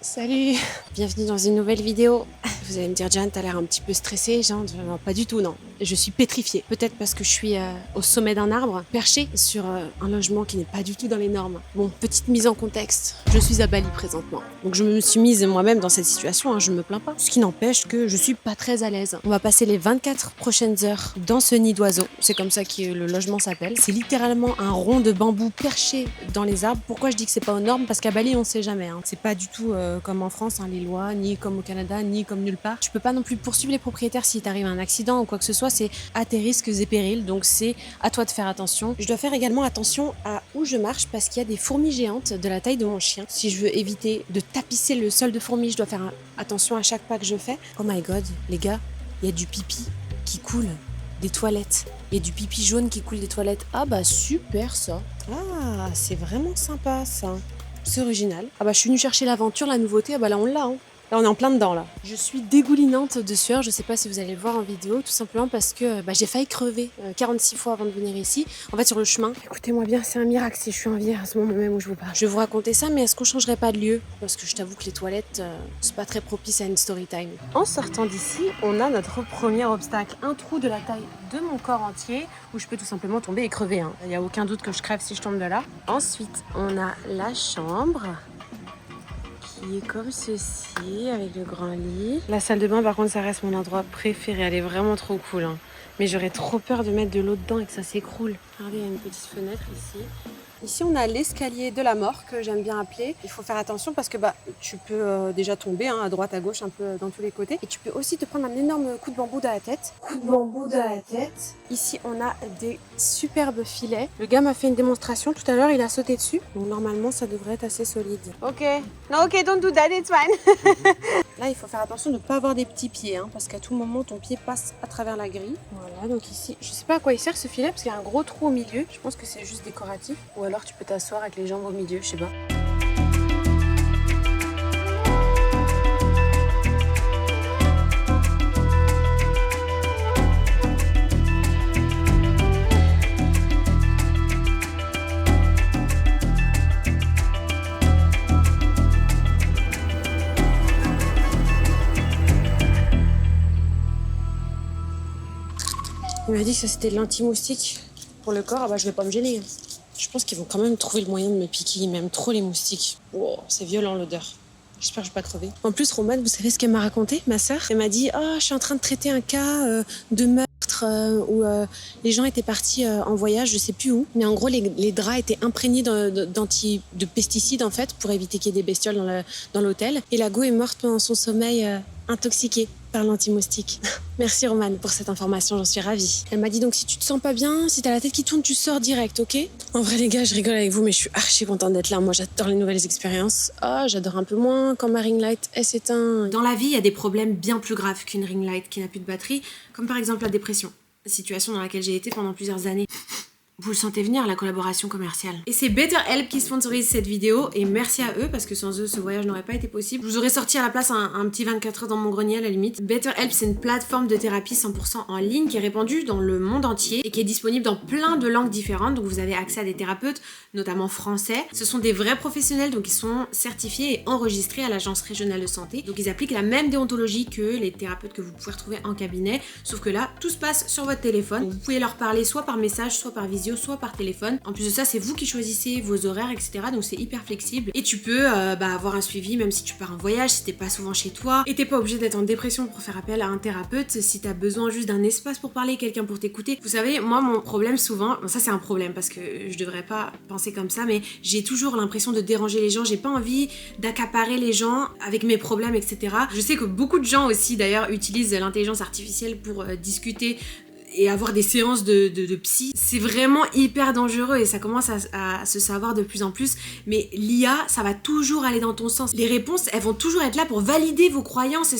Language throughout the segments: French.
Salut, bienvenue dans une nouvelle vidéo. Vous allez me dire, Jeanne, t'as l'air un petit peu stressée, genre, non, pas du tout, non. Je suis pétrifiée. Peut-être parce que je suis au sommet d'un arbre, perché sur un logement qui n'est pas du tout dans les normes. Bon, petite mise en contexte. Je suis à Bali présentement. Donc je me suis mise moi-même dans cette situation, hein, je me plains pas. Ce qui n'empêche que je suis pas très à l'aise. On va passer les 24 prochaines heures dans ce nid d'oiseaux. C'est comme ça que le logement s'appelle. C'est littéralement un rond de bambou perché dans les arbres. Pourquoi je dis que c'est pas aux normes? Parce qu'à Bali, on sait jamais. Hein. C'est pas du tout comme en France, hein, les lois, ni comme au Canada, ni comme nulle part. Tu peux pas non plus poursuivre les propriétaires si t'arrive un accident ou quoi que ce soit. C'est à tes risques et périls. Donc c'est à toi de faire attention. Je dois faire également attention à où je marche parce qu'il y a des fourmis géantes de la taille de mon chien. Si je veux éviter de tapisser le sol de fourmis, je dois faire attention à chaque pas que je fais. Oh my god, les gars, il y a du pipi qui coule des toilettes. Il y a du pipi jaune qui coule des toilettes. Ah bah super ça. Ah, c'est vraiment sympa ça. C'est original. Ah bah je suis venue chercher l'aventure, la nouveauté. Ah bah là on l'a. Hein. Là on est en plein dedans là. Je suis dégoulinante de sueur. Je sais pas si vous allez le voir en vidéo. Tout simplement parce que j'ai failli crever 46 fois avant de venir ici. En fait sur le chemin. Écoutez-moi bien, c'est un miracle si je suis en vie à ce moment même où je vous parle. Je vais vous raconter ça, mais est-ce qu'on changerait pas de lieu? Parce que je t'avoue que les toilettes, c'est pas très propice à une story time. En sortant d'ici, on a notre premier obstacle. Un trou de la taille de mon corps entier où je peux tout simplement tomber et crever. Hein. Il n'y a aucun doute que je crève si je tombe de là. Ensuite, on a la chambre qui est comme ceci avec le grand lit. La salle de bain, par contre, ça reste mon endroit préféré. Elle est vraiment trop cool. Hein. Mais j'aurais trop peur de mettre de l'eau dedans et que ça s'écroule. Regardez, il y a une petite fenêtre ici. Ici, on a l'escalier de la mort que j'aime bien appeler. Il faut faire attention parce que tu peux déjà tomber à droite, à gauche, un peu dans tous les côtés. Et tu peux aussi te prendre un énorme coup de bambou dans la tête. Coup de bambou dans la tête. Ici, on a des superbes filets. Le gars m'a fait une démonstration. Tout à l'heure, il a sauté dessus. Donc normalement, ça devrait être assez solide. Ok. No, ok, don't do that, it's fine. Là, il faut faire attention de ne pas avoir des petits pieds. Hein, parce qu'à tout moment, ton pied passe à travers la grille. Voilà, donc ici, je sais pas à quoi il sert ce filet parce qu'il y a un gros trou au milieu. Je pense que c'est juste décoratif. Ou alors tu peux t'asseoir avec les jambes au milieu, je sais pas. Il m'a dit que ça c'était de l'anti-moustique pour le corps. Ah bah je vais pas me gêner. Je pense qu'ils vont quand même trouver le moyen de me piquer. Ils m'aiment trop les moustiques. Wow, c'est violent l'odeur. J'espère que je vais pas crever. En plus, Romane, vous savez ce qu'elle m'a raconté, ma sœur? Elle m'a dit, je suis en train de traiter un cas de meurtre où les gens étaient partis en voyage, je sais plus où. Mais en gros, les draps étaient imprégnés de pesticides en fait pour éviter qu'il y ait des bestioles dans l'hôtel. Et la go est morte pendant son sommeil intoxiquée par l'anti-moustique. Merci Romane pour cette information, j'en suis ravie. Elle m'a dit donc si tu te sens pas bien, si t'as la tête qui tourne, tu sors direct, ok? En vrai les gars, je rigole avec vous, mais je suis archi contente d'être là. Moi j'adore les nouvelles expériences. J'adore un peu moins quand ma ring light elle s'éteint. Dans la vie, il y a des problèmes bien plus graves qu'une ring light qui n'a plus de batterie, comme par exemple la dépression. Situation dans laquelle j'ai été pendant plusieurs années. Vous le sentez venir, la collaboration commerciale. Et c'est BetterHelp qui sponsorise cette vidéo, et merci à eux, parce que sans eux, ce voyage n'aurait pas été possible. Je vous aurais sorti à la place un petit 24 heures dans mon grenier, à la limite. BetterHelp, c'est une plateforme de thérapie 100% en ligne qui est répandue dans le monde entier et qui est disponible dans plein de langues différentes. Donc vous avez accès à des thérapeutes, notamment français. Ce sont des vrais professionnels, donc ils sont certifiés et enregistrés à l'Agence régionale de santé. Donc ils appliquent la même déontologie que les thérapeutes que vous pouvez retrouver en cabinet, sauf que là, tout se passe sur votre téléphone. Donc, vous pouvez leur parler soit par message, soit par visio, soit par téléphone. En plus de ça, c'est vous qui choisissez vos horaires, etc. Donc c'est hyper flexible. Et tu peux avoir un suivi même si tu pars en voyage, si t'es pas souvent chez toi. Et t'es pas obligé d'être en dépression pour faire appel à un thérapeute. Si t'as besoin juste d'un espace pour parler, quelqu'un pour t'écouter. Vous savez, moi, mon problème souvent, ça c'est un problème parce que je devrais pas penser comme ça, mais j'ai toujours l'impression de déranger les gens. J'ai pas envie d'accaparer les gens avec mes problèmes, etc. Je sais que beaucoup de gens aussi d'ailleurs utilisent l'intelligence artificielle pour discuter et avoir des séances de psy, c'est vraiment hyper dangereux et ça commence à se savoir de plus en plus. Mais l'IA, ça va toujours aller dans ton sens. Les réponses, elles vont toujours être là pour valider vos croyances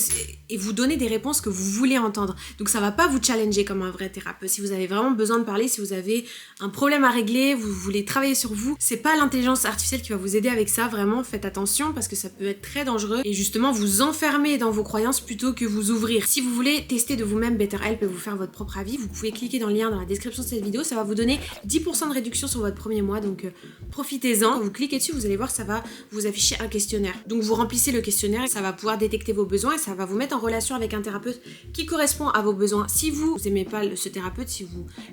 et vous donner des réponses que vous voulez entendre. Donc ça va pas vous challenger comme un vrai thérapeute. Si vous avez vraiment besoin de parler, si vous avez un problème à régler, vous voulez travailler sur vous, c'est pas l'intelligence artificielle qui va vous aider avec ça. Vraiment, faites attention parce que ça peut être très dangereux et justement vous enfermer dans vos croyances plutôt que vous ouvrir. Si vous voulez tester de vous-même BetterHelp et vous faire votre propre avis, vous pouvez cliquer dans le lien dans la description de cette vidéo. Ça va vous donner 10% de réduction sur votre premier mois. Donc profitez-en. Quand vous cliquez dessus, vous allez voir, ça va vous afficher un questionnaire. Donc vous remplissez le questionnaire et ça va pouvoir détecter vos besoins et ça va vous mettre en relation avec un thérapeute qui correspond à vos besoins. Si vous n'aimez pas ce thérapeute, si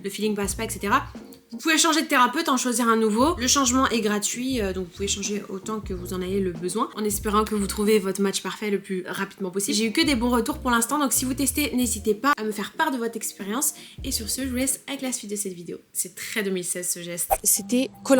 le feeling passe pas, etc., vous pouvez changer de thérapeute, en choisir un nouveau. Le changement est gratuit, donc vous pouvez changer autant que vous en ayez le besoin, en espérant que vous trouvez votre match parfait le plus rapidement possible. J'ai eu que des bons retours pour l'instant, donc si vous testez, n'hésitez pas à me faire part de votre expérience. Et sur ce, je vous laisse avec la suite de cette vidéo. C'est très 2016 ce geste. C'était koh.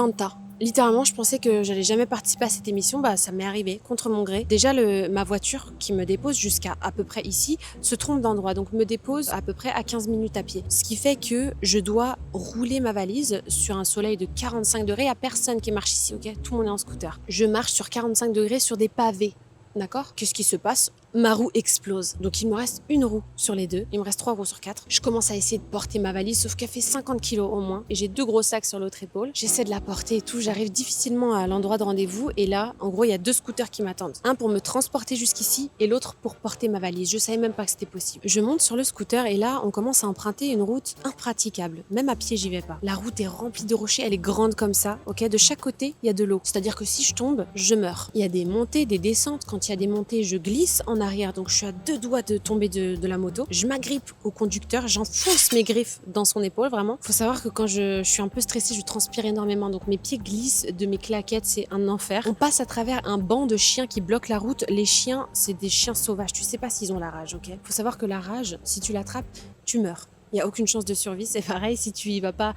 Littéralement, je pensais que j'allais jamais participer à cette émission. Bah, ça m'est arrivé contre mon gré. Déjà, ma voiture qui me dépose jusqu'à à peu près ici se trompe d'endroit, donc me dépose à peu près à 15 minutes à pied. Ce qui fait que je dois rouler ma valise sur un soleil de 45 degrés. Il n'y a personne qui marche ici, ok? Tout le monde est en scooter. Je marche sur 45 degrés sur des pavés. D'accord? Qu'est-ce qui se passe? Ma roue explose. Donc il me reste une roue sur les deux. Il me reste 3 roues sur 4. Je commence à essayer de porter ma valise, sauf qu'elle fait 50 kilos au moins. Et j'ai 2 gros sacs sur l'autre épaule. J'essaie de la porter et tout. J'arrive difficilement à l'endroit de rendez-vous. Et là, en gros, il y a 2 scooters qui m'attendent. Un pour me transporter jusqu'ici et l'autre pour porter ma valise. Je savais même pas que c'était possible. Je monte sur le scooter et là, on commence à emprunter une route impraticable. Même à pied, j'y vais pas. La route est remplie de rochers. Elle est grande comme ça. Ok, de chaque côté, il y a de l'eau. C'est-à-dire que si je tombe, je meurs. Il y a des montées, des descentes. Quand il y a des montées, je glisse en arrière. Donc je suis à 2 doigts de tomber de la moto. Je m'agrippe au conducteur, j'enfonce mes griffes dans son épaule, vraiment. Faut savoir que quand je suis un peu stressée, je transpire énormément, donc mes pieds glissent de mes claquettes, c'est un enfer. On passe à travers un banc de chiens qui bloquent la route. Les chiens, c'est des chiens sauvages, tu sais pas s'ils ont la rage, ok? Faut savoir que la rage, si tu l'attrapes, tu meurs. Il n'y a aucune chance de survie, c'est pareil, si tu vas pas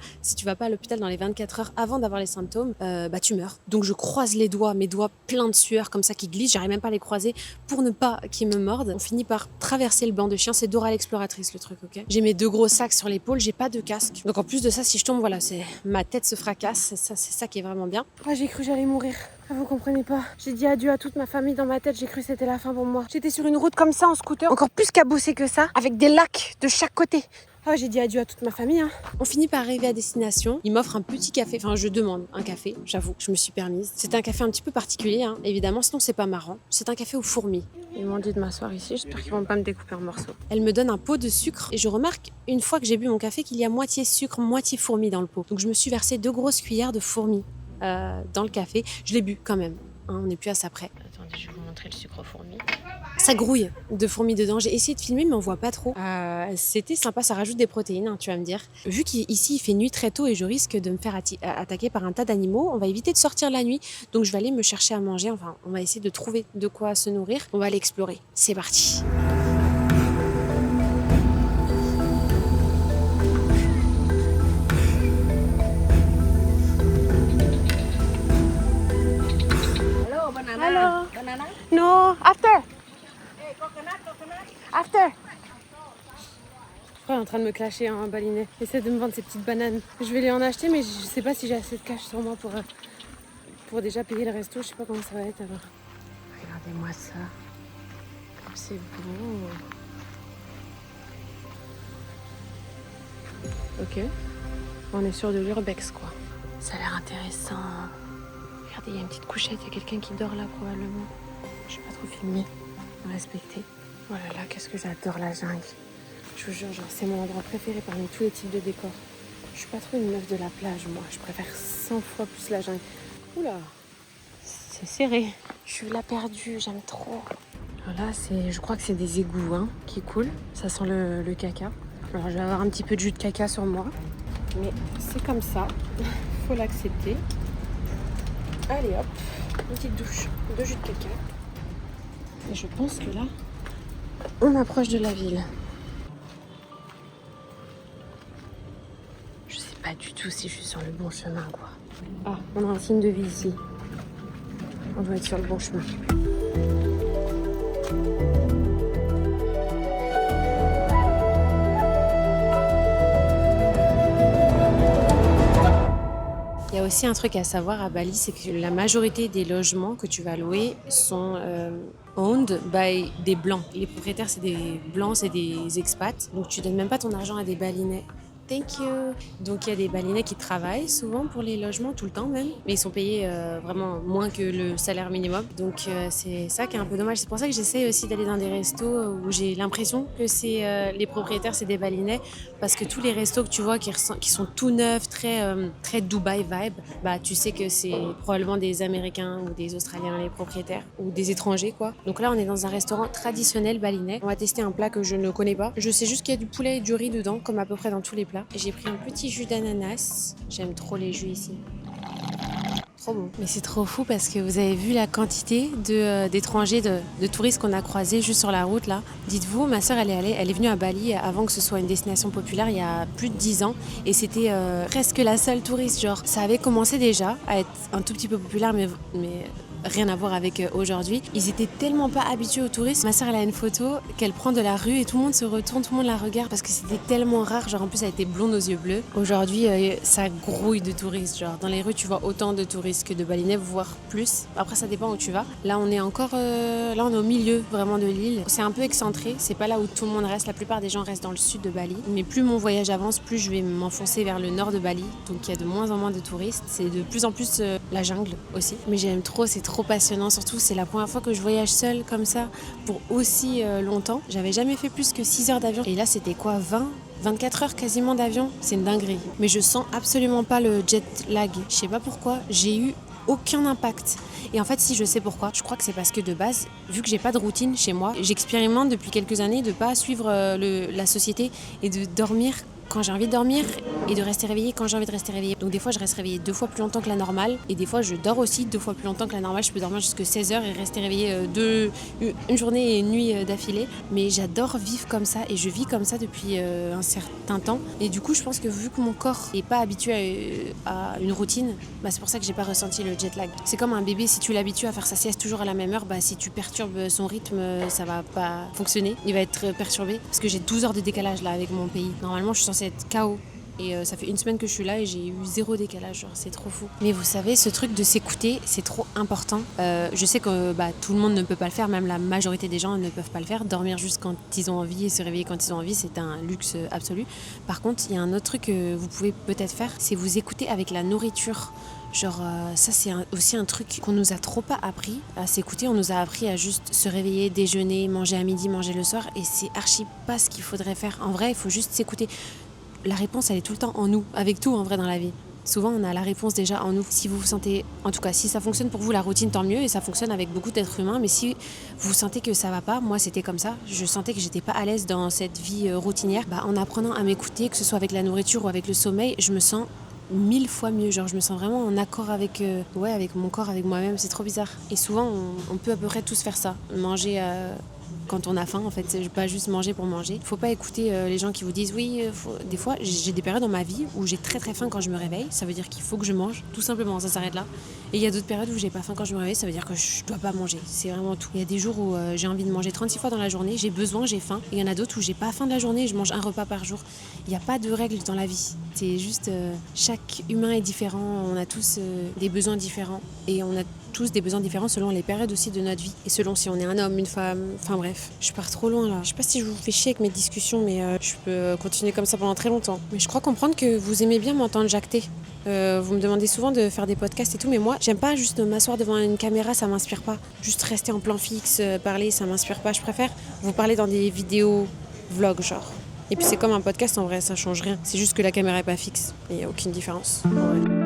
à l'hôpital dans les 24 heures avant d'avoir les symptômes, bah tu meurs. Donc je croise les doigts, mes doigts pleins de sueur comme ça qui glissent, j'arrive même pas à les croiser pour ne pas qu'ils me mordent. On finit par traverser le banc de chiens, c'est Dora l'exploratrice le truc, ok? J'ai mes 2 gros sacs sur l'épaule, j'ai pas de casque. Donc en plus de ça, si je tombe, voilà, ma tête se fracasse, c'est ça qui est vraiment bien. Ah, j'ai cru que j'allais mourir. Ah, vous comprenez pas. J'ai dit adieu à toute ma famille dans ma tête, j'ai cru que c'était la fin pour moi. J'étais sur une route comme ça en scooter, encore plus cabossée que ça, avec des lacs de chaque côté. Ah, j'ai dit adieu à toute ma famille. Hein. On finit par arriver à destination. Il m'offre un petit café. Enfin, je demande un café. J'avoue, je me suis permise. C'est un café un petit peu particulier, hein. Évidemment, sinon c'est pas marrant. C'est un café aux fourmis. Ils m'ont dit de m'asseoir ici. J'espère qu'ils vont pas me découper en morceaux. Elle me donne un pot de sucre et je remarque, une fois que j'ai bu mon café, qu'il y a moitié sucre, moitié fourmis dans le pot. Donc je me suis versé 2 grosses cuillères de fourmis dans le café. Je l'ai bu quand même. Hein, on n'est plus à ça près. Attendez, je vais vous montrer le sucre aux fourmis. Ça grouille de fourmis dedans. J'ai essayé de filmer, mais on voit pas trop. C'était sympa, ça rajoute des protéines, hein, tu vas me dire. Vu qu'ici, il fait nuit très tôt et je risque de me faire attaquer par un tas d'animaux, on va éviter de sortir la nuit. Donc je vais aller me chercher à manger. Enfin, on va essayer de trouver de quoi se nourrir. On va aller explorer. C'est parti. Hello. Banana? No, after. Hey, coconut. After. Je crois qu'il est en train de me clasher un balinet. Il essaie de me vendre ses petites bananes. Je vais lui en acheter, mais je sais pas si j'ai assez de cash sur moi pour déjà payer le resto. Je sais pas comment ça va être alors. Regardez-moi ça. Comme c'est beau. Ok. On est sur de l'urbex quoi. Ça a l'air intéressant. Regardez, il y a une petite couchette. Il y a quelqu'un qui dort là probablement. Je vais pas trop filmer. Respecter. Oh là là, qu'est-ce que j'adore la jungle. Je vous jure, genre, c'est mon endroit préféré parmi tous les types de décors. Je suis pas trop une meuf de la plage, moi. Je préfère 100 fois plus la jungle. Oula, c'est serré. Je suis là perdue, j'aime trop. Voilà, je crois que c'est des égouts hein, qui coulent. Ça sent le caca. Alors, je vais avoir un petit peu de jus de caca sur moi. Mais c'est comme ça. Faut l'accepter. Allez hop, une petite douche de jus de caca. Et je pense que là, on approche de la ville. Je sais pas du tout si je suis sur le bon chemin, quoi. Ah, on a un signe de vie ici. On doit être sur le bon chemin. Il y a aussi un truc à savoir à Bali, c'est que la majorité des logements que tu vas louer sont owned by des blancs. Les propriétaires, c'est des blancs, c'est des expats. Donc tu donnes même pas ton argent à des Balinais Thank you. Donc il y a des Balinais qui travaillent souvent pour les logements, tout le temps même, mais ils sont payés vraiment moins que le salaire minimum. Donc c'est ça qui est un peu dommage. C'est pour ça que j'essaie aussi d'aller dans des restos où j'ai l'impression que c'est les propriétaires, c'est des Balinais, parce que tous les restos que tu vois qui sont tout neufs, très Dubaï vibe, bah tu sais que c'est probablement des Américains ou des Australiens les propriétaires ou des étrangers quoi. Donc là on est dans un restaurant traditionnel balinais. On va tester un plat que je ne connais pas. Je sais juste qu'il y a du poulet et du riz dedans, comme à peu près dans tous les plats. J'ai pris un petit jus d'ananas. J'aime trop les jus ici. Trop bon. Mais c'est trop fou parce que vous avez vu la quantité d'étrangers, de touristes qu'on a croisés juste sur la route là. Dites-vous, ma soeur elle est venue à Bali avant que ce soit une destination populaire il y a plus de 10 ans et c'était presque la seule touriste. Genre, ça avait commencé déjà à être un tout petit peu populaire mais rien à voir avec aujourd'hui. Ils étaient tellement pas habitués aux touristes. Ma soeur elle a une photo qu'elle prend de la rue et tout le monde se retourne, tout le monde la regarde parce que c'était tellement rare. Genre en plus elle était blonde aux yeux bleus. Aujourd'hui ça grouille de touristes. Genre dans les rues tu vois autant de touristes que de Balinais, voire plus. Après ça dépend où tu vas. Là on est au milieu vraiment de l'île. C'est un peu excentré. C'est pas là où tout le monde reste. La plupart des gens restent dans le sud de Bali. Mais plus mon voyage avance, plus je vais m'enfoncer vers le nord de Bali. Donc il y a de moins en moins de touristes. C'est de plus en plus la jungle aussi. Mais j'aime trop, c'est trop passionnant. Surtout, c'est la première fois que je voyage seule comme ça pour aussi longtemps. J'avais jamais fait plus que 6 heures d'avion. Et là, c'était quoi, 24 heures quasiment d'avion? C'est une dinguerie. Mais je sens absolument pas le jet lag. Je sais pas pourquoi. J'ai eu aucun impact. Et en fait, si je sais pourquoi, je crois que c'est parce que de base, vu que j'ai pas de routine chez moi, j'expérimente depuis quelques années de pas suivre la société et de dormir quand j'ai envie de dormir et de rester réveillée quand j'ai envie de rester réveillée. Donc des fois je reste réveillée 2 fois plus longtemps que la normale et des fois je dors aussi 2 fois plus longtemps que la normale. Je peux dormir jusqu'à 16 heures et rester réveillée une journée et une nuit d'affilée. Mais j'adore vivre comme ça et je vis comme ça depuis un certain temps. Et du coup je pense que vu que mon corps n'est pas habitué à une routine, bah, c'est pour ça que j'ai pas ressenti le jet lag. C'est comme un bébé, si tu l'habitues à faire sa sieste toujours à la même heure, bah, si tu perturbes son rythme, ça va pas fonctionner. Il va être perturbé parce que j'ai 12 heures de décalage là avec mon pays. Normalement je suis censée être KO. Et ça fait 1 semaine que je suis là et j'ai eu 0 décalage, genre c'est trop fou. Mais vous savez, ce truc de s'écouter, c'est trop important. Je sais que tout le monde ne peut pas le faire, même la majorité des gens ne peuvent pas le faire. Dormir juste quand ils ont envie et se réveiller quand ils ont envie, c'est un luxe absolu. Par contre, il y a un autre truc que vous pouvez peut-être faire, c'est vous écouter avec la nourriture. Genre ça c'est aussi un truc qu'on nous a trop pas appris à s'écouter. On nous a appris à juste se réveiller, déjeuner, manger à midi, manger le soir et c'est archi pas ce qu'il faudrait faire. En vrai il faut juste s'écouter. La réponse elle est tout le temps en nous, avec tout en vrai dans la vie. Souvent on a la réponse déjà en nous. Si vous vous sentez, en tout cas si ça fonctionne pour vous la routine tant mieux et ça fonctionne avec beaucoup d'êtres humains, mais si vous sentez que ça va pas, moi c'était comme ça, je sentais que j'étais pas à l'aise dans cette vie routinière, en apprenant à m'écouter, que ce soit avec la nourriture ou avec le sommeil, je me sens 1000 fois mieux, genre je me sens vraiment en accord avec mon corps, avec moi-même, c'est trop bizarre. Et souvent on peut à peu près tous faire ça, manger quand on a faim en fait, c'est pas juste manger pour manger. Faut pas écouter les gens qui vous disent oui, des fois j'ai des périodes dans ma vie où j'ai très très faim quand je me réveille, ça veut dire qu'il faut que je mange, tout simplement, ça s'arrête là. Et il y a d'autres périodes où j'ai pas faim quand je me réveille, ça veut dire que je dois pas manger, c'est vraiment tout. Il y a des jours où j'ai envie de manger 36 fois dans la journée, j'ai besoin, j'ai faim. Et il y en a d'autres où j'ai pas faim de la journée et je mange un repas par jour. Il n'y a pas de règles dans la vie, c'est juste chaque humain est différent, on a tous des besoins différents et on a tous des besoins différents selon les périodes aussi de notre vie et selon si on est un homme, une femme, enfin bref, je pars trop loin là. Je sais pas si je vous fais chier avec mes discussions mais je peux continuer comme ça pendant très longtemps. Mais je crois comprendre que vous aimez bien m'entendre jacter. Vous me demandez souvent de faire des podcasts et tout, mais moi j'aime pas juste m'asseoir devant une caméra, ça m'inspire pas. Juste rester en plan fixe, parler, ça m'inspire pas. Je préfère vous parler dans des vidéos vlogs genre. Et puis c'est comme un podcast en vrai, ça change rien. C'est juste que la caméra est pas fixe, il y a aucune différence. Ouais.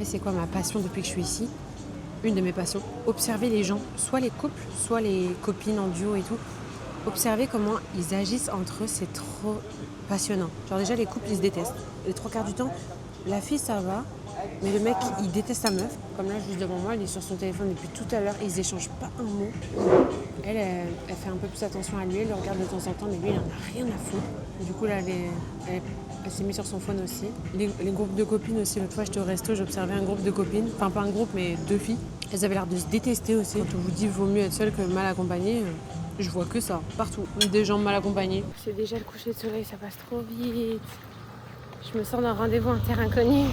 C'est quoi ma passion depuis que je suis ici? Une de mes passions, observer les gens, soit les couples, soit les copines en duo et tout. Observer comment ils agissent entre eux, c'est trop passionnant. Genre déjà les couples ils se détestent. Les 3 quarts du temps, la fille ça va, mais le mec il déteste sa meuf. Comme là juste devant moi, il est sur son téléphone depuis tout à l'heure et ils échangent pas un mot. Elle fait un peu plus attention à lui, elle le regarde de temps en temps, mais lui il en a rien à foutre. Et du coup là elle s'est mise sur son phone aussi. Les groupes de copines aussi, l'autre fois j'étais au resto, j'observais un groupe de copines, enfin pas un groupe mais 2 filles. Elles avaient l'air de se détester aussi. Quand on vous dit vaut mieux être seule que mal accompagnée, je vois que ça, partout. Des gens mal accompagnés. C'est déjà le coucher de soleil, ça passe trop vite. Je me sens d'un rendez-vous en terre inconnue.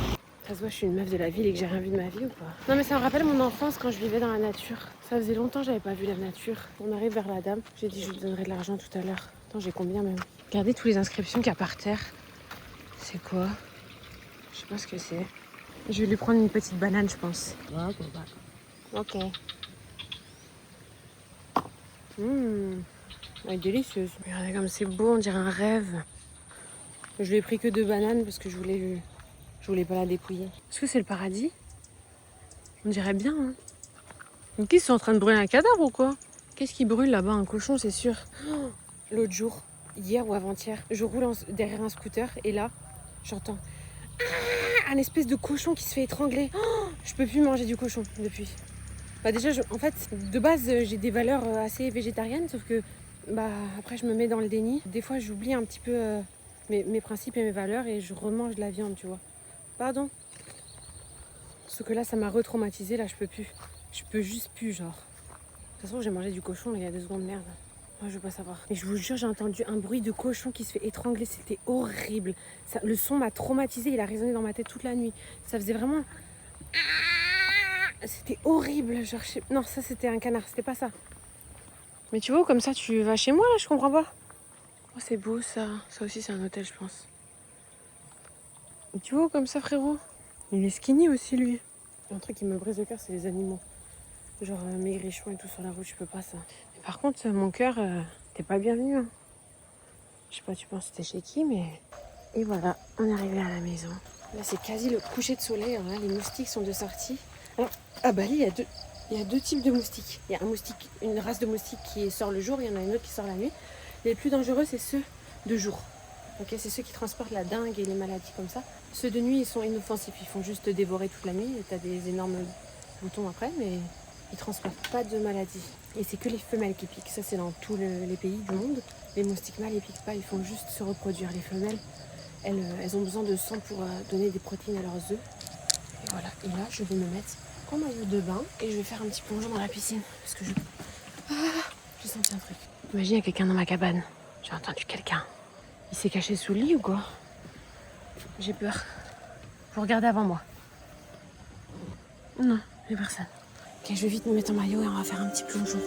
Ça se voit, je suis une meuf de la ville et que j'ai rien vu de ma vie ou quoi? Non mais ça me rappelle mon enfance quand je vivais dans la nature. Ça faisait longtemps que j'avais pas vu la nature. On arrive vers la dame. J'ai dit je lui donnerai de l'argent tout à l'heure. Attends, j'ai combien même? Regardez toutes les inscriptions qu'il y a par terre. C'est quoi? Je sais pas ce que c'est. Je vais lui prendre une petite banane, je pense. Ok. Elle est délicieuse. Regardez comme c'est beau, on dirait un rêve. Je lui ai pris que 2 bananes parce que je voulais pas la dépouiller. Est-ce que c'est le paradis? On dirait bien, hein. Donc ils sont en train de brûler un cadavre ou quoi? Qu'est-ce qui brûle là-bas? Un cochon, c'est sûr. Oh, l'autre jour, hier ou avant-hier, je roule derrière un scooter et là, j'entends un espèce de cochon qui se fait étrangler. Oh, je peux plus manger du cochon depuis. Bah déjà, en fait, de base, j'ai des valeurs assez végétariennes, sauf que après, je me mets dans le déni. Des fois, j'oublie un petit peu mes principes et mes valeurs et je remange de la viande, tu vois. Pardon. Sauf que là, ça m'a retraumatisée, là, je peux plus. Je peux juste plus, genre. De toute façon, j'ai mangé du cochon il y a 2 secondes, merde. Moi, je veux pas savoir. Mais je vous jure, j'ai entendu un bruit de cochon qui se fait étrangler, c'était horrible. Le son m'a traumatisée, il a résonné dans ma tête toute la nuit. Ça faisait vraiment... C'était horrible, genre... Non, ça, c'était un canard, c'était pas ça. Mais tu vois, comme ça, tu vas chez moi, là, je comprends pas. Oh, c'est beau, ça. Ça aussi, c'est un hôtel, je pense. Et tu vois, comme ça, frérot. Il est skinny aussi, lui. Un truc qui me brise le cœur, c'est les animaux. Genre maigrichons et tout sur la route, je peux pas ça. Mais par contre, mon cœur, t'es pas bienvenu. Hein. Je sais pas, tu penses que t'es chez qui, mais... Et voilà, on est arrivé à la maison. Là, c'est quasi le coucher de soleil. Hein. Les moustiques sont de sortie. Alors, à Bali, il y a 2 types de moustiques. Il y a une race de moustiques qui sort le jour, il y en a une autre qui sort la nuit. Les plus dangereux, c'est ceux de jour. Okay, c'est ceux qui transportent la dengue et les maladies comme ça. Ceux de nuit, ils sont inoffensifs. Ils font juste dévorer toute la nuit. Et t'as des énormes boutons après, mais ils transportent pas de maladies. Et c'est que les femelles qui piquent. Ça, c'est dans tous les pays du monde. Les moustiques mâles, ils piquent pas. Ils font juste se reproduire. Les femelles, elles ont besoin de sang pour donner des protéines à leurs œufs. Et voilà. Et là, je vais me mettre en maillot de bain et je vais faire un petit plongeon dans la piscine. Parce que j'ai senti un truc. Imagine, il y a quelqu'un dans ma cabane. J'ai entendu quelqu'un. Il s'est caché sous le lit ou quoi? J'ai peur. Vous regardez avant moi. Non, il n'y a personne. Ok, je vais vite me mettre en maillot et on va faire un petit plongeon.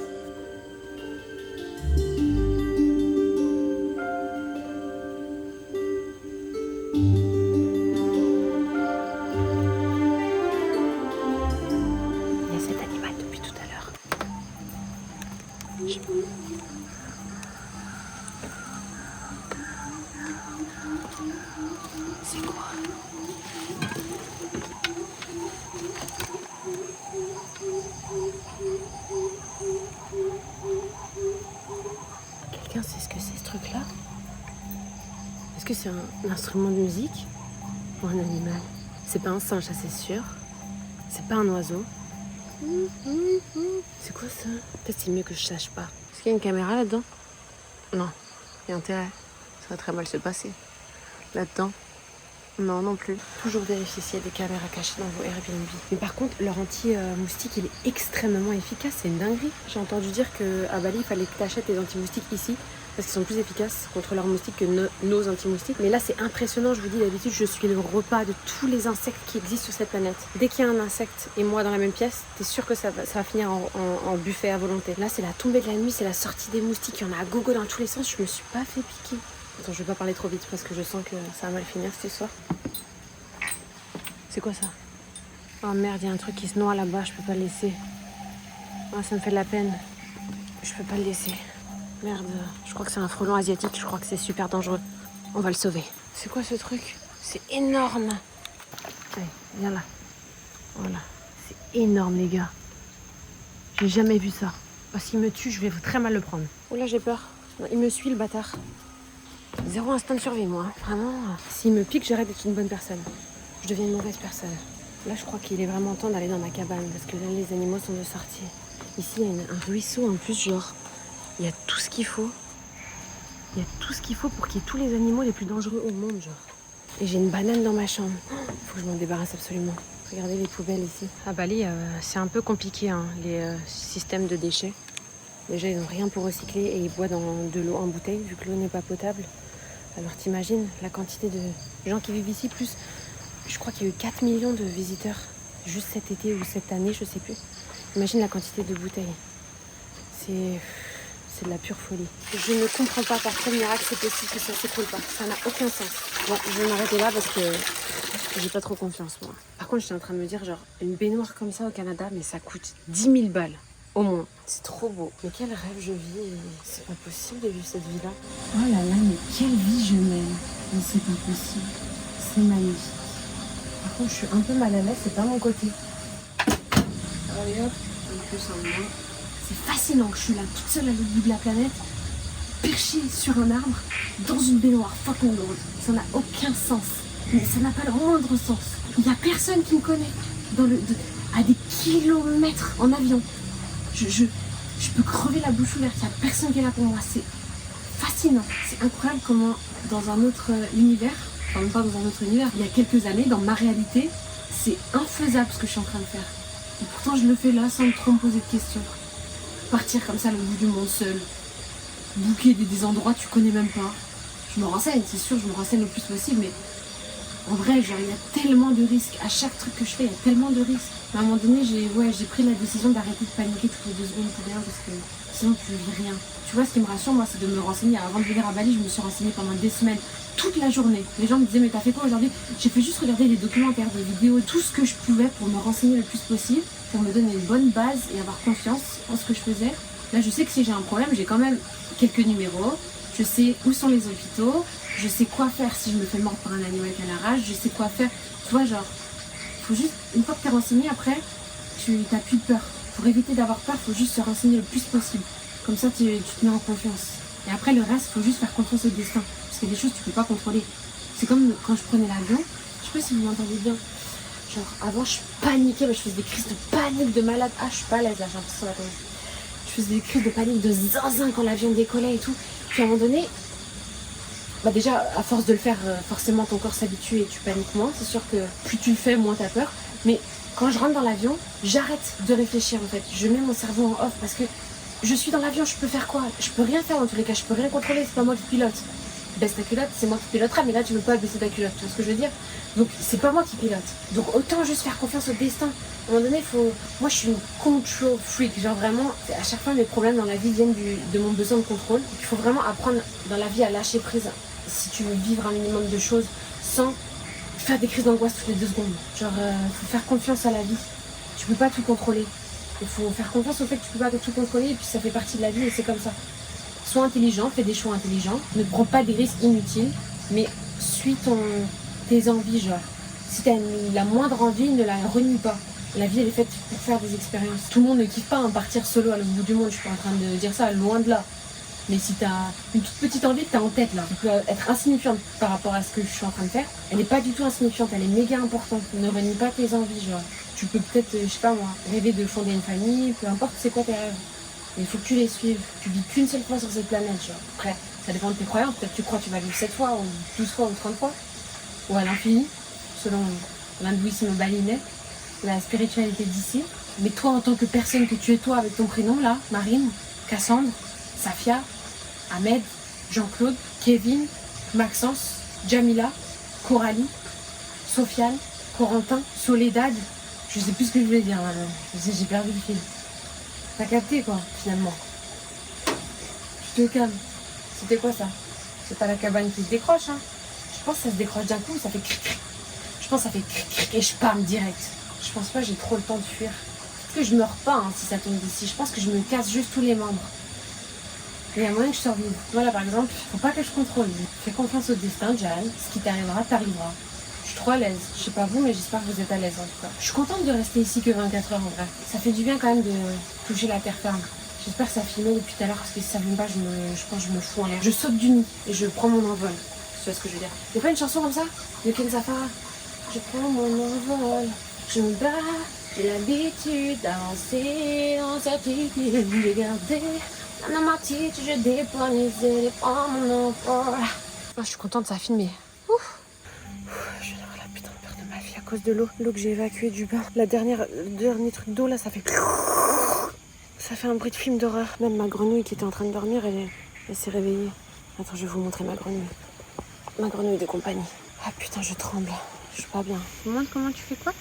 Il y a cet animal depuis tout à l'heure. C'est quoi? Quelqu'un sait ce que c'est ce truc-là? Est-ce que c'est un instrument de musique ou un animal? C'est pas un singe, ça c'est sûr. C'est pas un oiseau. C'est quoi ça? Peut-être c'est mieux que je sache pas. Est-ce qu'il y a une caméra là-dedans? Non, il y a intérêt. Ça va très mal se passer. Là-dedans? Non, non plus. Toujours vérifier s'il y a des caméras cachées dans vos Airbnb. Mais par contre, leur anti-moustique, il est extrêmement efficace. C'est une dinguerie. J'ai entendu dire qu'à Bali, il fallait que tu achètes les anti-moustiques ici parce qu'ils sont plus efficaces contre leurs moustiques que nos anti-moustiques. Mais là, c'est impressionnant. Je vous dis, d'habitude, je suis le repas de tous les insectes qui existent sur cette planète. Dès qu'il y a un insecte et moi dans la même pièce, t'es sûr que ça va finir en buffet à volonté. Là, c'est la tombée de la nuit, c'est la sortie des moustiques. Il y en a à gogo dans tous les sens. Je me suis pas fait piquer. Attends, je vais pas parler trop vite parce que je sens que ça va mal finir cette histoire. C'est quoi ça? Oh merde, il y a un truc qui se noie là-bas, je peux pas le laisser. Oh, ça me fait de la peine. Je peux pas le laisser. Merde, je crois que c'est un frelon asiatique, je crois que c'est super dangereux. On va le sauver. C'est quoi ce truc? C'est énorme. Allez, viens là. Voilà. C'est énorme les gars. J'ai jamais vu ça. Oh, s'il me tue, je vais très mal le prendre. Oh là, j'ai peur. Il me suit le bâtard. 0 instinct de survie, moi. Vraiment. S'il me pique, j'arrête d'être une bonne personne. Je deviens une mauvaise personne. Là, je crois qu'il est vraiment temps d'aller dans ma cabane parce que là, les animaux sont de sortie. Ici, il y a un ruisseau en plus, genre. Il y a tout ce qu'il faut. Il y a tout ce qu'il faut pour qu'il y ait tous les animaux les plus dangereux au monde, genre. Et j'ai une banane dans ma chambre. Il faut que je m'en débarrasse absolument. Regardez les poubelles ici. À Bali, c'est un peu compliqué, hein, les systèmes de déchets. Déjà, ils n'ont rien pour recycler et ils boivent de l'eau en bouteille vu que l'eau n'est pas potable. Alors t'imagines la quantité de gens qui vivent ici, plus Je crois qu'il y a eu 4 millions de visiteurs juste cet été ou cette année, je sais plus. Imagine la quantité de bouteilles. C'est de la pure folie. Je ne comprends pas par quel miracle c'est possible que ça s'écoule pas. Ça n'a aucun sens. Bon, je vais m'arrêter là parce que j'ai pas trop confiance, moi. Par contre, j'étais en train de me dire, genre, une baignoire comme ça au Canada, mais ça coûte 10 000 balles. Au moins. C'est trop beau. Mais quel rêve je vis. C'est pas possible de vivre cette vie-là. Oh là là, mais quelle vie je mène. Mais c'est pas possible. C'est magnifique. Par contre, je suis un peu mal à l'aise, c'est pas mon côté. Allez hop, un plus en moins. C'est fascinant que je suis là toute seule à l'autre bout de la planète, perchée sur un arbre, dans une baignoire fucking lourde. Ça n'a aucun sens. Mais ça n'a pas le moindre sens. Il n'y a personne qui me connaît. À des kilomètres en avion. Je peux crever la bouche ouverte. Il n'y a personne qui est là pour moi. C'est fascinant. C'est incroyable comment dans un autre univers, enfin même pas dans un autre univers, il y a quelques années, dans ma réalité, c'est infaisable ce que je suis en train de faire. Et pourtant je le fais là sans trop me poser de questions. Partir comme ça au bout du monde seul. Booker des endroits que tu connais même pas. Je me renseigne, c'est sûr, je me renseigne le plus possible, mais en vrai, genre, il y a tellement de risques. À chaque truc que je fais, il y a tellement de risques. À un moment donné, j'ai pris la décision d'arrêter de paniquer toutes les 2 secondes pour rien parce que sinon tu vis rien. Tu vois, ce qui me rassure, moi, c'est de me renseigner. Avant de venir à Bali, je me suis renseignée pendant des semaines, toute la journée. Les gens me disaient, mais t'as fait quoi aujourd'hui? J'ai fait juste regarder des documentaires, des vidéos, tout ce que je pouvais pour me renseigner le plus possible, pour me donner une bonne base et avoir confiance en ce que je faisais. Là, je sais que si j'ai un problème, j'ai quand même quelques numéros. Je sais où sont les hôpitaux, je sais quoi faire si je me fais mordre par un animal qui a la rage, je sais quoi faire. Tu vois, genre, faut juste, une fois que t'es renseigné, après, tu n'as plus de peur. Pour éviter d'avoir peur, faut juste se renseigner le plus possible. Comme ça, tu te mets en confiance. Et après, le reste, faut juste faire confiance au destin. Parce qu'il y a des choses que tu peux pas contrôler. C'est comme quand je prenais l'avion, je sais pas si vous m'entendez bien. Genre, avant, je paniquais, je faisais des crises de panique de malade. Ah, je suis pas à l'aise là, j'ai l'impression d'attendre. Je faisais des crises de panique de zinzin quand l'avion décollait et tout. Puis à un moment donné, bah déjà, à force de le faire, forcément ton corps s'habitue et tu paniques moins. C'est sûr que plus tu le fais, moins t'as peur. Mais quand je rentre dans l'avion, j'arrête de réfléchir en fait. Je mets mon cerveau en off parce que je suis dans l'avion, je peux faire quoi? Je peux rien faire dans tous les cas, je peux rien contrôler, c'est pas moi qui pilote. Baisse ta culotte, c'est moi qui piloterai, mais là tu veux pas baisser ta culotte, tu vois ce que je veux dire? Donc c'est pas moi qui pilote. Donc autant juste faire confiance au destin. À un moment donné, moi je suis une control freak, genre vraiment, à chaque fois mes problèmes dans la vie viennent de mon besoin de contrôle. Donc, il faut vraiment apprendre dans la vie à lâcher prise si tu veux vivre un minimum de choses sans faire des crises d'angoisse toutes les 2 secondes. Genre, faut faire confiance à la vie. Tu peux pas tout contrôler. Il faut faire confiance au fait que tu peux pas tout contrôler et puis ça fait partie de la vie et c'est comme ça. Sois intelligent, fais des choix intelligents, ne prends pas des risques inutiles, mais suis tes envies, genre. Si t'as la moindre envie, ne la renie pas. La vie, elle est faite pour faire des expériences. Tout le monde ne kiffe pas partir solo à l'autre bout du monde, je suis pas en train de dire ça, loin de là. Mais si t'as une toute petite envie que t'as en tête, là, qui peut être insignifiante par rapport à ce que je suis en train de faire, elle n'est pas du tout insignifiante, elle est méga importante. Ne renie pas tes envies, genre. Tu peux peut-être, je sais pas moi, rêver de fonder une famille, peu importe c'est quoi tes rêves. Mais il faut que tu les suives. Tu vis qu'une seule fois sur cette planète, genre. Après, ça dépend de tes croyances. Peut-être que tu crois que tu vas vivre 7 fois, ou 12 fois, ou 30 fois. Ou à l'infini, selon l'hindouisme balinais, la spiritualité d'ici. Mais toi, en tant que personne que tu es toi, avec ton prénom, là, Marine, Cassandre, Safia, Ahmed, Jean-Claude, Kevin, Maxence, Jamila, Coralie, Sofiane, Corentin, Soledad. Je sais plus ce que je voulais dire, là. J'ai perdu le fil. T'as capté quoi, finalement. Tu te calmes. C'était quoi ça? C'est pas la cabane qui se décroche, hein. Je pense que ça se décroche d'un coup, ça fait cric cric. Je pense que ça fait cric cric et je pars direct. Je pense pas que j'ai trop le temps de fuir. Peut-être que je meurs pas hein, si ça tombe d'ici. Je pense que je me casse juste tous les membres. Mais il y a moyen que je survive. Voilà par exemple, faut pas que je contrôle. Fais confiance au destin, Jan. Ce qui t'arrivera, t'arrivera. Je suis trop à l'aise. Je sais pas vous, mais j'espère que vous êtes à l'aise en tout cas. Je suis contente de rester ici que 24 heures en vrai. Ça fait du bien quand même de toucher la terre ferme. J'espère que ça filmait depuis tout à l'heure parce que si ça filme pas, je pense que je me fous en l'air. Je saute du nid et je prends mon envol. Tu vois ce que je veux dire? Il y a pas une chanson comme ça de Ken Safara? Je prends mon envol, je me bats, j'ai l'habitude d'avancer en certitude, de garder dans ma tête, je déploie mes ailes et prends mon envol. Ah, je suis contente, ça a filmé. Ouf. Je vais avoir la putain de peur de ma vie à cause de l'eau. L'eau que j'ai évacuée du bain. Le dernier truc d'eau là, ça fait... Ça fait un bruit de film d'horreur. Même ma grenouille qui était en train de dormir, elle s'est réveillée. Attends, je vais vous montrer ma grenouille. Ma grenouille de compagnie. Ah putain, je tremble. Je suis pas bien. Montre comment tu fais quack.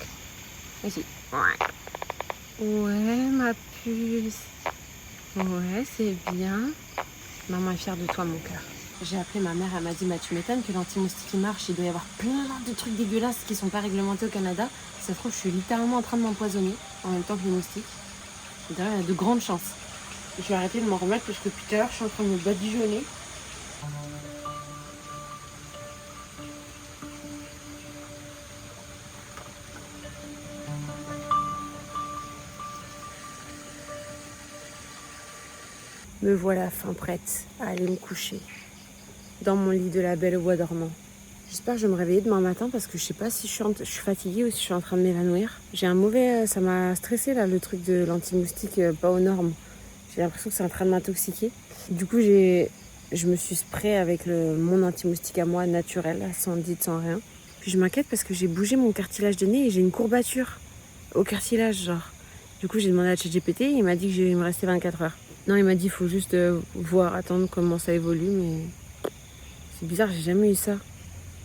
Vas-y. Ouais, ma puce. Ouais, c'est bien. Maman est fière de toi, mon cœur. J'ai appelé ma mère, elle m'a dit, tu m'étonnes que l'anti-moustique il marche, il doit y avoir plein de trucs dégueulasses qui sont pas réglementés au Canada. Si ça se trouve, je suis littéralement en train de m'empoisonner en même temps que les moustiques. D'ailleurs, il y a de grandes chances. Je vais arrêter de m'en remettre parce que depuis tout à l'heure, je suis en train de me badigeonner. Me voilà fin prête à aller me coucher dans mon lit de la Belle au bois dormant. J'espère que je vais me réveiller demain matin parce que je sais pas si je suis fatiguée ou si je suis en train de m'évanouir. J'ai un mauvais... Ça m'a stressé là, le truc de l'anti-moustique pas aux normes. J'ai l'impression que c'est en train de m'intoxiquer. Du coup, je me suis sprayée avec mon anti-moustique à moi naturel, sans dit, sans rien. Puis je m'inquiète parce que j'ai bougé mon cartilage de nez et j'ai une courbature au cartilage, genre. Du coup, j'ai demandé à ChatGPT et il m'a dit qu'il me restait 24 heures. Non, il m'a dit qu'il faut juste voir, attendre comment ça évolue, mais c'est bizarre, j'ai jamais eu ça.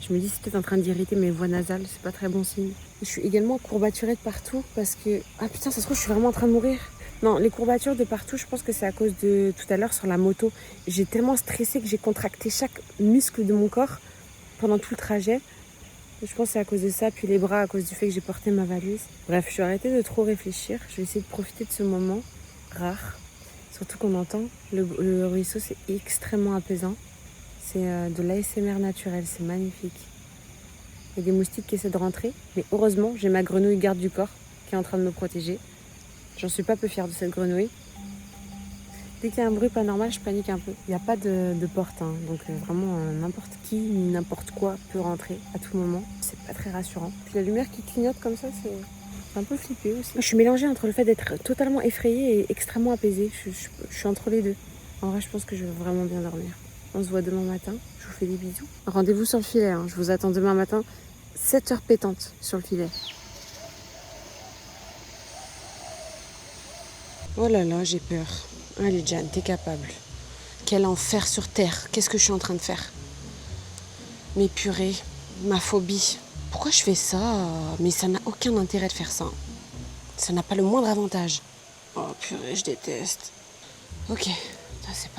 Je me dis c'est peut-être en train d'irriter mes voies nasales, c'est pas très bon signe. Je suis également courbaturée de partout parce que... Ah putain, ça se trouve, je suis vraiment en train de mourir. Non, les courbatures de partout, je pense que c'est à cause de tout à l'heure sur la moto. J'ai tellement stressé que j'ai contracté chaque muscle de mon corps pendant tout le trajet. Je pense que c'est à cause de ça, puis les bras à cause du fait que j'ai porté ma valise. Bref, je suis arrêtée de trop réfléchir. Je vais essayer de profiter de ce moment rare. Surtout qu'on entend, le ruisseau, c'est extrêmement apaisant. C'est de l'ASMR naturel, c'est magnifique. Il y a des moustiques qui essaient de rentrer, mais heureusement, j'ai ma grenouille garde du corps qui est en train de me protéger. J'en suis pas peu fière de cette grenouille. Dès qu'il y a un bruit pas normal, je panique un peu. Il n'y a pas de porte, hein, donc vraiment n'importe qui, n'importe quoi peut rentrer à tout moment. C'est pas très rassurant. Puis la lumière qui clignote comme ça, c'est un peu flippé aussi. Je suis mélangée entre le fait d'être totalement effrayée et extrêmement apaisée. Je suis entre les deux. En vrai, je pense que je vais vraiment bien dormir. On se voit demain matin. Je vous fais des bisous. Rendez-vous sur le filet. Hein. Je vous attends demain matin. 7h pétantes sur le filet. Oh là là, j'ai peur. Allez, Jeanne, t'es capable. Quel enfer sur terre. Qu'est-ce que je suis en train de faire? Mais purée, ma phobie. Pourquoi je fais ça? Mais ça n'a aucun intérêt de faire ça. Ça n'a pas le moindre avantage. Oh purée, je déteste. Ok, ça c'est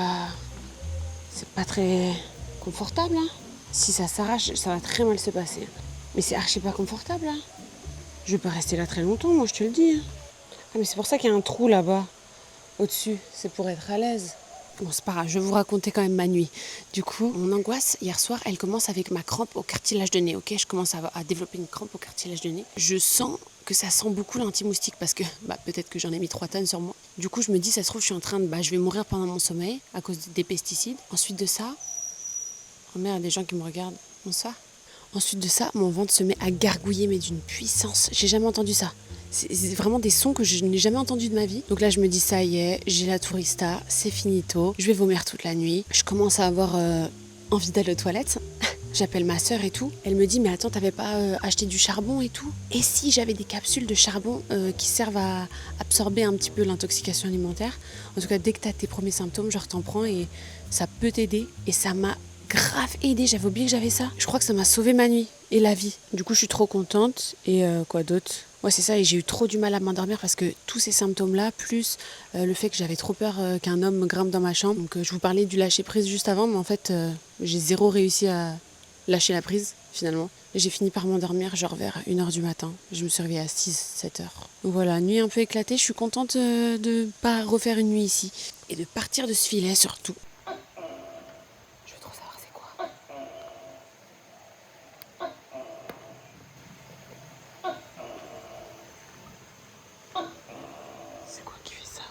pas très confortable. Hein. Si ça s'arrache, ça va très mal se passer. Mais c'est archi pas confortable. Hein. Je vais pas rester là très longtemps, moi je te le dis. Hein. Ah mais c'est pour ça qu'il y a un trou là-bas, au-dessus. C'est pour être à l'aise. Bon, c'est pas grave, je vais vous raconter quand même ma nuit. Du coup, mon angoisse, hier soir, elle commence avec ma crampe au cartilage de nez, ok? Je commence à développer une crampe au cartilage de nez. Je sens que ça sent beaucoup l'anti-moustique parce que peut-être que j'en ai mis 3 tonnes sur moi. Du coup, je me dis, ça se trouve, je suis en train de... je vais mourir pendant mon sommeil à cause des pesticides. Ensuite de ça... Oh merde, il y a des gens qui me regardent. Bonsoir. Ensuite de ça, mon ventre se met à gargouiller, mais d'une puissance. J'ai jamais entendu ça. C'est vraiment des sons que je n'ai jamais entendus de ma vie. Donc là, je me dis, ça y est, j'ai la tourista, c'est finito. Je vais vomir toute la nuit. Je commence à avoir envie d'aller aux toilettes. J'appelle ma sœur et tout. Elle me dit, mais attends, t'avais pas acheté du charbon et tout? Et si j'avais des capsules de charbon qui servent à absorber un petit peu l'intoxication alimentaire? En tout cas, dès que t'as tes premiers symptômes, genre t'en prends et ça peut t'aider. Et ça m'a grave aidé, j'avais oublié que j'avais ça. Je crois que ça m'a sauvé ma nuit et la vie. Du coup, je suis trop contente. Et quoi d'autre? Ouais, c'est ça, et j'ai eu trop du mal à m'endormir parce que tous ces symptômes-là, plus le fait que j'avais trop peur qu'un homme me grimpe dans ma chambre. Donc je vous parlais du lâcher-prise juste avant, mais en fait, j'ai zéro réussi à lâcher la prise, finalement. Et j'ai fini par m'endormir, genre vers 1h du matin. Je me suis réveillée à 6-7h. Donc voilà, nuit un peu éclatée, je suis contente de pas refaire une nuit ici. Et de partir de ce filet, surtout. Je veux trop savoir c'est quoi. C'est quoi qui fait ça?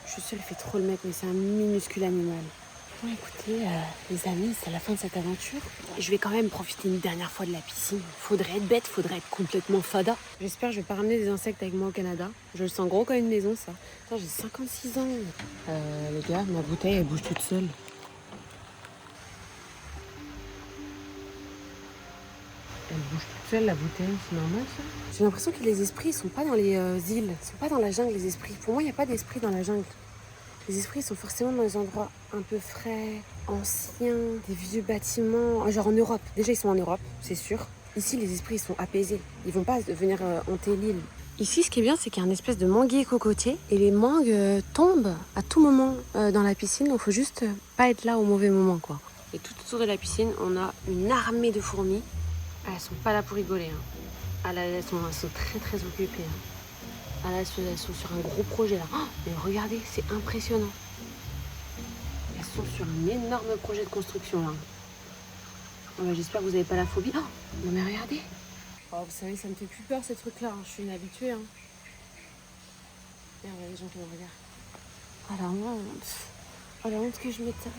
Je suis sûre, elle fait trop le mec, mais c'est un minuscule animal. Bon, écoutez, les amis, c'est la fin de cette aventure. Je vais quand même profiter une dernière fois de la piscine. Faudrait être bête, faudrait être complètement fada. J'espère que je vais pas ramener des insectes avec moi au Canada. Je le sens gros comme une maison, ça. Putain, j'ai 56 ans. Les gars, ma bouteille, elle bouge toute seule. Elle bouge toute seule, la bouteille, c'est normal ça? J'ai l'impression que les esprits, ils sont pas dans les îles. Ils sont pas dans la jungle, les esprits. Pour moi, il n'y a pas d'esprit dans la jungle. Les esprits sont forcément dans des endroits un peu frais, anciens, des vieux bâtiments. Genre en Europe. Déjà, ils sont en Europe, c'est sûr. Ici, les esprits, ils sont apaisés. Ils vont pas venir hanter l'île. Ici, ce qui est bien, c'est qu'il y a un espèce de manguier cocotier. Et les mangues tombent à tout moment dans la piscine. Donc, il faut juste pas être là au mauvais moment, quoi. Et tout autour de la piscine, on a une armée de fourmis. Elles sont pas là pour rigoler. Hein. Ah là, elles sont très, très occupées. Hein. Ah là, elles sont sur un gros projet là. Oh, mais regardez, c'est impressionnant. Elles sont sur un énorme projet de construction là. Oh, bah, j'espère que vous n'avez pas la phobie. Oh, non mais regardez. Oh, vous savez, ça me fait plus peur ces trucs là. Je suis une habituée. Hein. Regarde, il y a des gens qui me regardent. Oh la honte. Oh la honte que je m'étais.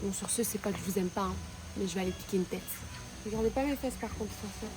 Bon, sur ce, c'est pas que je vous aime pas. Hein, mais je vais aller piquer une tête. Regardez pas mes fesses par contre. Ça,